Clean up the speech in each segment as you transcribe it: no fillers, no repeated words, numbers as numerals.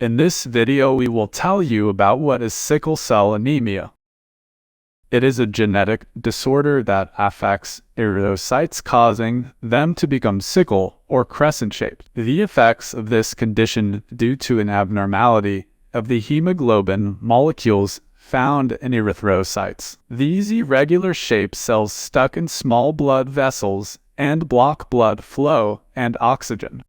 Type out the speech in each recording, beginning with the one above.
In this video we will tell you about what is sickle cell anemia. It is a genetic disorder that affects erythrocytes, causing them to become sickle or crescent-shaped. The effects of this condition due to an abnormality of the hemoglobin molecules found in erythrocytes. These irregular shaped cells stuck in small blood vessels and block blood flow and oxygen.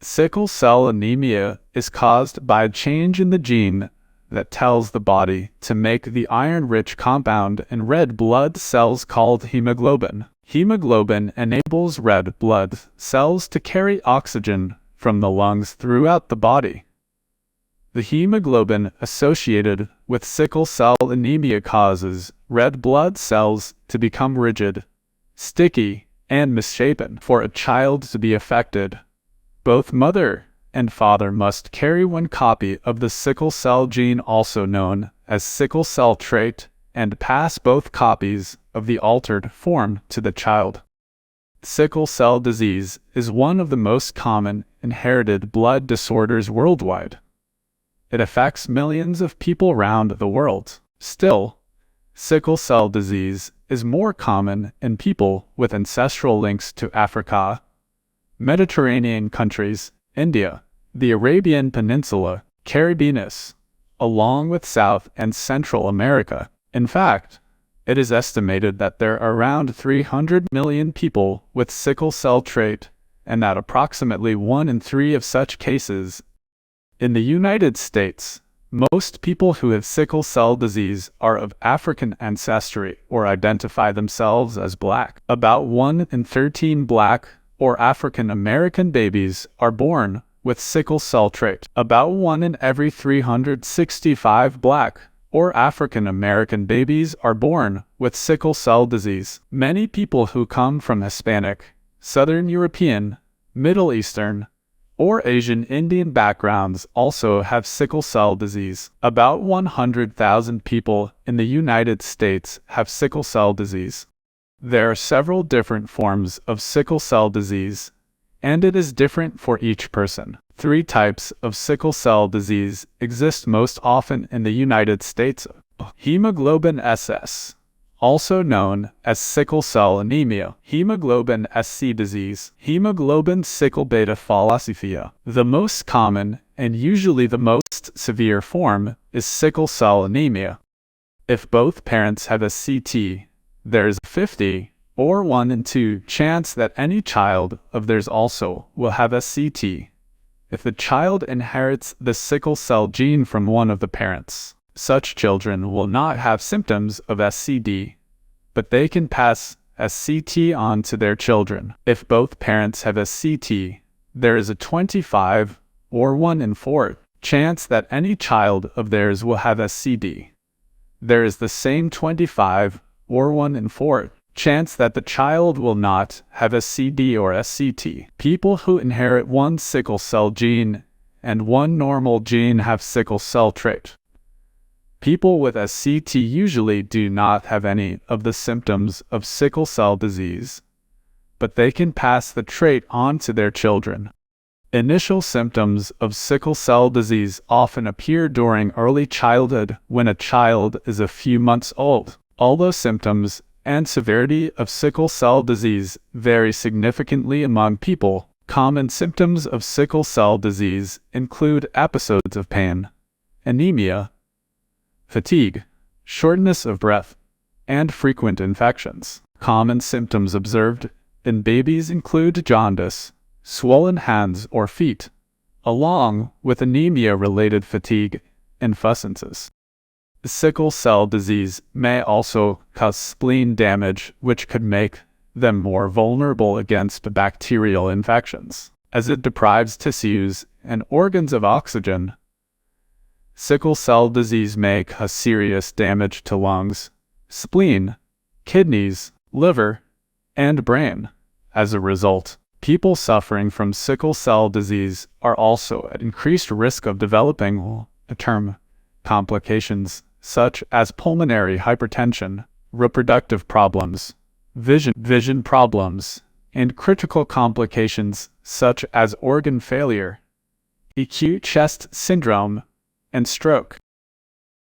Sickle cell anemia is caused by a change in the gene that tells the body to make the iron-rich compound in red blood cells called hemoglobin. Hemoglobin enables red blood cells to carry oxygen from the lungs throughout the body. The hemoglobin associated with sickle cell anemia causes red blood cells to become rigid, sticky, and misshapen. For a child to be affected, both mother and father must carry one copy of the sickle cell gene, also known as sickle cell trait, and pass both copies of the altered form to the child. Sickle cell disease is one of the most common inherited blood disorders worldwide. It affects millions of people around the world. Still, sickle cell disease is more common in people with ancestral links to Africa, Mediterranean countries, India, the Arabian Peninsula, Caribbean, along with South and Central America. In fact, it is estimated that there are around 300 million people with sickle cell trait, and that approximately 1 in 3 of such cases. In the United States, most people who have sickle cell disease are of African ancestry or identify themselves as Black. About 1 in 13 Black or African American babies are born with sickle cell trait. About 1 in every 365 Black or African American babies are born with sickle cell disease. Many people who come from Hispanic, Southern European, Middle Eastern, or Asian Indian backgrounds also have sickle cell disease. About 100,000 people in the United States have sickle cell disease. There are several different forms of sickle cell disease, and it is different for each person. 3 types of sickle cell disease exist most often in the United States. Hemoglobin SS, also known as sickle cell anemia. Hemoglobin SC disease. Hemoglobin sickle beta thalassemia. The most common and usually the most severe form is sickle cell anemia. If both parents have a CT, there is a 50 or 1 in 2 chance that any child of theirs also will have a CT. If the child inherits the sickle cell gene from one of the parents, such children will not have symptoms of SCD, but they can pass SCT on to their children. If both parents have a CT, there is a 25 or 1 in 4 chance that any child of theirs will have SCD. There is the same 25 or 1 in 4 chance that the child will not have a CD or SCT. People who inherit 1 sickle cell gene and 1 normal gene have sickle cell trait. People with SCT usually do not have any of the symptoms of sickle cell disease, but they can pass the trait on to their children. Initial symptoms of sickle cell disease often appear during early childhood when a child is a few months old. Although symptoms and severity of sickle cell disease vary significantly among people, common symptoms of sickle cell disease include episodes of pain, anemia, fatigue, shortness of breath, and frequent infections. Common symptoms observed in babies include jaundice, swollen hands or feet, along with anemia-related fatigue and fussiness. Sickle cell disease may also cause spleen damage, which could make them more vulnerable against bacterial infections, as it deprives tissues and organs of oxygen. Sickle cell disease may cause serious damage to lungs, spleen, kidneys, liver, and brain. As a result, people suffering from sickle cell disease are also at increased risk of developing term complications such as pulmonary hypertension, reproductive problems, vision problems, and critical complications such as organ failure. acute chest syndrome, and stroke.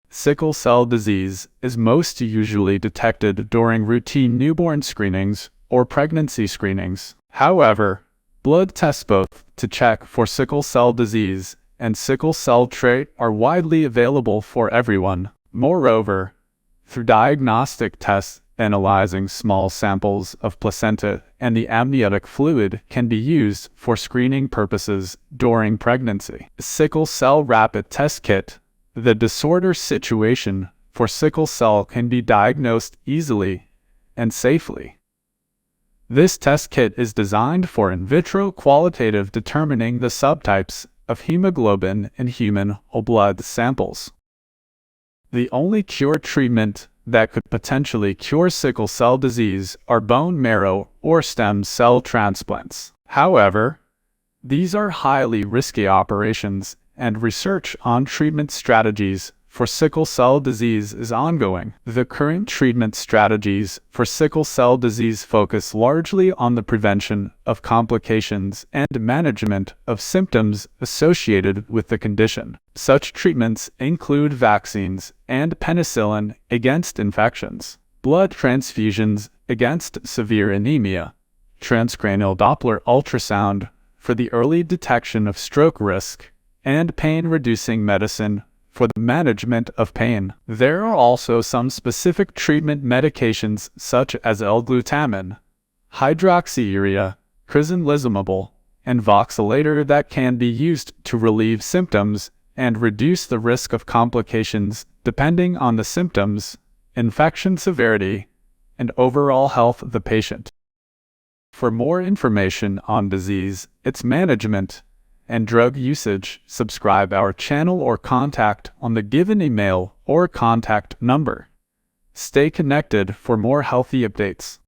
Sickle cell disease is most usually detected during routine newborn screenings or pregnancy screenings. However, blood tests both to check for sickle cell disease and sickle cell trait are widely available for everyone. Moreover, through diagnostic tests analyzing small samples of placenta and the amniotic fluid can be used for screening purposes during pregnancy. Sickle cell rapid test kit. The disorder situation for sickle cell can be diagnosed easily and safely. This test kit is designed for in vitro qualitative determining the subtypes of hemoglobin in human whole blood samples. The only cure treatment that could potentially cure sickle cell disease are bone marrow or stem cell transplants. However, these are highly risky operations, and research on treatment strategies for sickle cell disease is ongoing. The current treatment strategies for sickle cell disease focus largely on the prevention of complications and management of symptoms associated with the condition. Such treatments include vaccines and penicillin against infections, blood transfusions against severe anemia, transcranial Doppler ultrasound for the early detection of stroke risk, and pain-reducing medicine for the management of pain. There are also some specific treatment medications such as L-glutamine, hydroxyurea, crizanlizumab, and voxelotor that can be used to relieve symptoms and reduce the risk of complications depending on the symptoms, infection severity, and overall health of the patient. For more information on disease, its management, and drug usage, subscribe our channel or contact on the given email or contact number. Stay connected for more healthy updates.